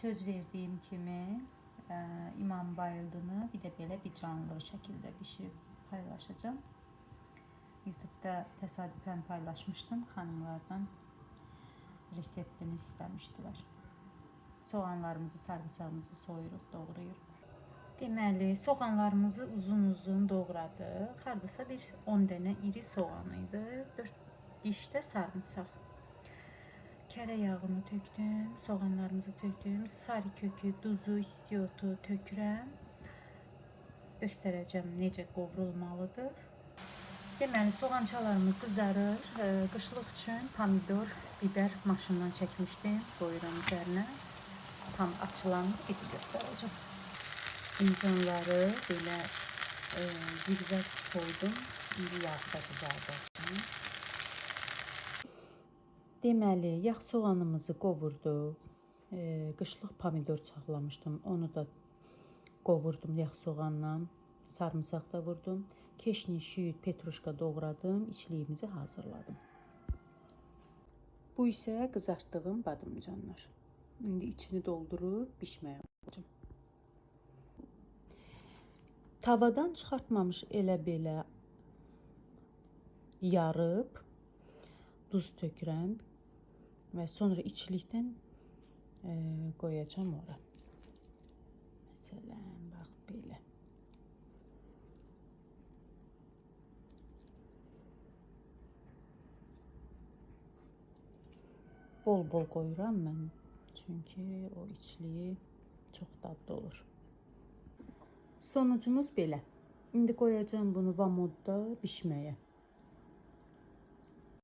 söz verdiyim kimi İmam bayıldığını bir de belə bir canlı şəkildə bişirib paylaşacağım. YouTube'da təsadüfən paylaşmışdım. Xanımlardan reseptini istəmişdilər. Soğanlarımızı, sarımsağımızı soyuruq, doğrayırıq. Deməli, soğanlarımızı uzun-uzun doğradıq. Hardasa bir 10 dənə iri soğan idi. 4 diş də sarımsaq. Kərə yağını tökdüm, soğanlarımızı tökdüm. Sarı kökü, duzu, istiyotu tökürəm. Göstərəcəm necə qovrulmalıdır. Deməli, soğançalarımız qızarır. Qışlıq üçün pomidor, biber maşından çəkmişdim. Qoyuram üzərinə. Tam açılan eti göstərəcəm. İncanları belə zigzag koydum. İri yağda qızardım. Deməli, yağ soğanımızı qovurduq. Qışlıq pomidor saxlamışdım. Onu da qovurdum yağ soğanla. Sarımsaq da vurdum. Keşnik, şüyüd, petruşka doğradım. İçliyimizi hazırladım. Bu isə qızartdığım badımcanlar. İndi içini doldurub bişməyə alacağım. Tavadan çıxartmamış elə belə yarıb duz tökürəm və sonra içlikdən qoyacağım ora. Məsələn, bax belə. Bol-bol qoyuram mən, çünki o içliyi çox dadlı olur. Sonucumuz belə. İndi qoyacağım bunu vamodda bişməyə.